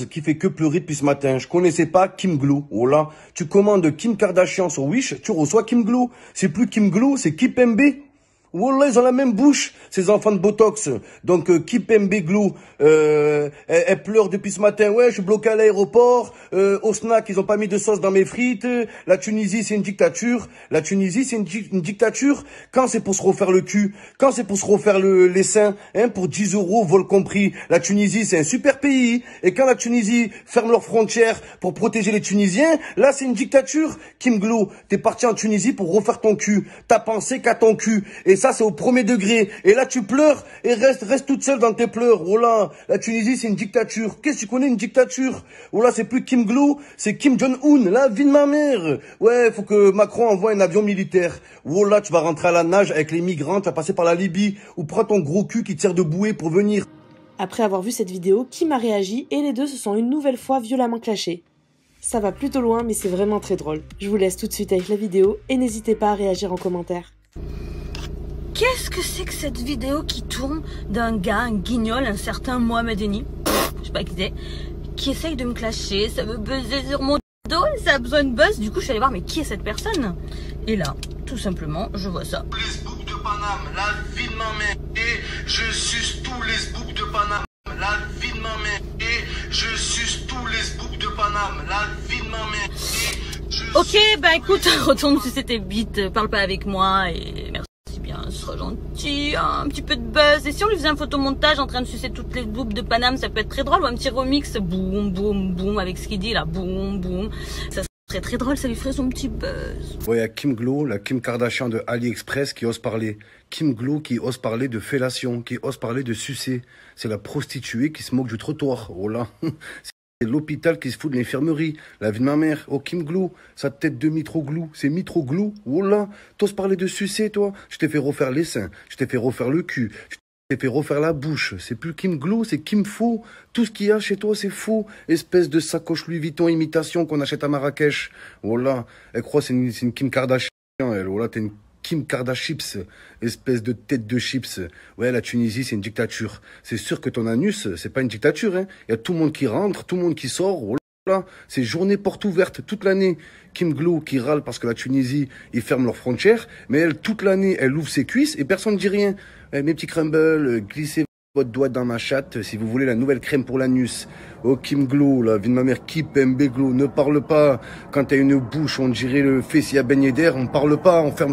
Qui fait que pleurer depuis ce matin. Je connaissais pas Kim Glou. Oh là, tu commandes Kim Kardashian sur Wish, tu reçois Kim Glou. C'est plus Kim Glou, c'est Kipembe. Wallah, ils ont la même bouche, ces enfants de Botox. Donc, Kipembe Glou, elle pleure depuis ce matin. Ouais, je suis bloqué à l'aéroport. Au snack, ils ont pas mis de sauce dans mes frites. La Tunisie, c'est une dictature. La Tunisie, c'est une dictature. Quand c'est pour se refaire le cul, quand c'est pour se refaire les seins, hein, pour 10 €, vol compris. La Tunisie, c'est un super pays. Et quand la Tunisie ferme leurs frontières pour protéger les Tunisiens, là, c'est une dictature. Kim Glou, t'es parti en Tunisie pour refaire ton cul. T'as pensé qu'à ton cul. Et ça, c'est au premier degré. Et là, tu pleures et reste toute seule dans tes pleurs. Oh là, la Tunisie, c'est une dictature. Qu'est-ce que tu connais, une dictature? Oh là, c'est plus Kim Glou, c'est Kim Jong-un, la vie de ma mère. Ouais, faut que Macron envoie un avion militaire. Oh là, tu vas rentrer à la nage avec les migrants, tu vas passer par la Libye. Ou prends ton gros cul qui te sert de bouée pour venir. Après avoir vu cette vidéo, Kim a réagi et les deux se sont une nouvelle fois violemment clashés. Ça va plutôt loin, mais c'est vraiment très drôle. Je vous laisse tout de suite avec la vidéo et n'hésitez pas à réagir en commentaire. Qu'est-ce que c'est que cette vidéo qui tourne d'un gars, un guignol, un certain Mohamed Eni, je sais pas qui c'est, qui essaye de me clasher, ça veut buzzer sur mon dos, ça a besoin de buzz, du coup je suis allée voir mais qui est cette personne? Et là, tout simplement, je vois ça. Tous les boucs de Paname, la vie de ma mère, et je suce tous les boucs de Paname, la vie de ma mère, et je suce tous les boucs de Paname, la vie de ma mère, et je... Ok, bah écoute, retourne sucer tes bites, parle pas avec moi et merci. Bien, ce sera gentil, un petit peu de buzz. Et si on lui faisait un photomontage en train de sucer toutes les boucles de Paname, ça peut être très drôle. Ou un petit remix, boum, boum, boum, avec ce qu'il dit là, boum, boum. Ça serait très drôle, ça lui ferait son petit buzz. Ouais, il y a Kim Glou, la Kim Kardashian de AliExpress qui ose parler. Kim Glou qui ose parler de fellation, qui ose parler de sucer. C'est la prostituée qui se moque du trottoir. Oh là. C'est l'hôpital qui se fout de l'infirmerie. La vie de ma mère. Oh, Kim Glou, sa tête de Mitroglou. C'est Mitroglou. Oh là, t'oses parler de sucer, toi? Je t'ai fait refaire les seins. Je t'ai fait refaire le cul. Je t'ai fait refaire la bouche. C'est plus Kim Glou, c'est Kim Faux. Tout ce qu'il y a chez toi, c'est faux. Espèce de sacoche Louis Vuitton imitation qu'on achète à Marrakech. Oh là, elle croit que c'est une Kim Kardashian, elle. Oh là, t'es une Kim Kardashians, espèce de tête de chips. Ouais, la Tunisie, c'est une dictature. C'est sûr que ton anus, c'est pas une dictature, hein. Il y a tout le monde qui rentre, tout le monde qui sort. Oh là, c'est journée porte ouverte toute l'année. Kim Glou qui râle parce que la Tunisie, ils ferment leurs frontières. Mais elle, toute l'année, elle ouvre ses cuisses et personne ne dit rien. Mes petits crumbles, glissez votre doigt dans ma chatte si vous voulez la nouvelle crème pour l'anus. Oh, Kim Glou, la vie de ma mère, Kipembe Glou, ne parle pas. Quand t'as une bouche, on dirait le fessier à baigner d'air, on parle pas, on ferme.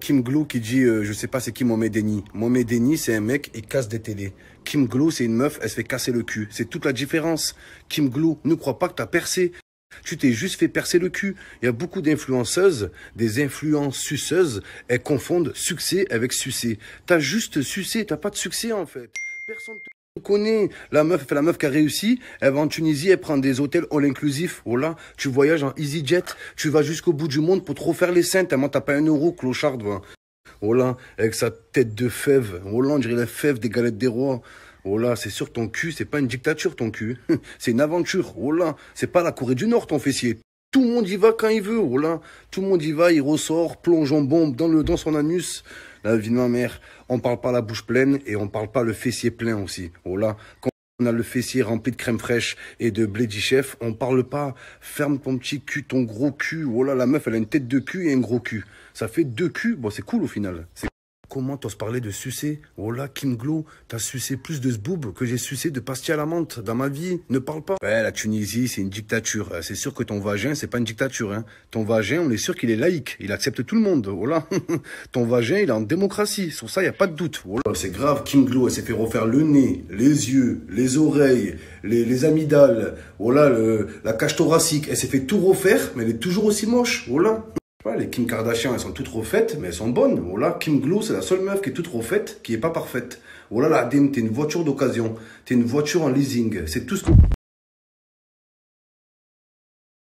Kim Glou qui dit, je sais pas c'est qui Mohamed Eni. Mohamed Eni, c'est un mec, il casse des télés. Kim Glou, c'est une meuf, elle se fait casser le cul. C'est toute la différence. Kim Glou, ne crois pas que t'as percé. Tu t'es juste fait percer le cul. Il y a beaucoup d'influenceuses, des influenceuses, elles confondent succès avec sucer. T'as juste sucé, t'as pas de succès en fait. Personne te connaît. La meuf, fait la meuf qui a réussi, elle va en Tunisie, elle prend des hôtels all inclusifs. Oh là, tu voyages en EasyJet, tu vas jusqu'au bout du monde pour te refaire les seins, tellement t'as pas 1 euro, clochard. Oh là, avec sa tête de fève. Oh là, on dirait la fève des galettes des rois. Oh là, c'est sûr que ton cul, c'est pas une dictature, ton cul. C'est une aventure. Oh là, c'est pas la Corée du Nord, ton fessier. Tout le monde y va quand il veut. Oh là, tout le monde y va, il ressort, plonge en bombe dans son anus. La vie de ma mère, on parle pas la bouche pleine et on parle pas le fessier plein aussi. Oh là, quand on a le fessier rempli de crème fraîche et de blé chef, on parle pas ferme ton petit cul, ton gros cul. Oh là, la meuf, elle a une tête de cul et un gros cul. Ça fait 2 culs. Bon, c'est cool au final. Comment t'oses parler de sucer? Oh là, Kim Glou, t'as sucé plus de zboob que j'ai sucé de pastilles à la menthe dans ma vie. Ne parle pas. Ouais, la Tunisie, c'est une dictature. C'est sûr que ton vagin, c'est pas une dictature, hein. Ton vagin, on est sûr qu'il est laïque. Il accepte tout le monde. Oh là, ton vagin, il est en démocratie. Sur ça, y a pas de doute. Oh là, c'est grave. Kim Glou, elle s'est fait refaire le nez, les yeux, les oreilles, les amygdales. Oh là, la cage thoracique. Elle s'est fait tout refaire, mais elle est toujours aussi moche. Oh là. Ouais, les Kim Kardashian, elles sont toutes refaites, mais elles sont bonnes. Oh là, Kim Glou, c'est la seule meuf qui est toute refaite, qui est pas parfaite. Oh là, là, t'es une voiture d'occasion. T'es une voiture en leasing. C'est tout ce que...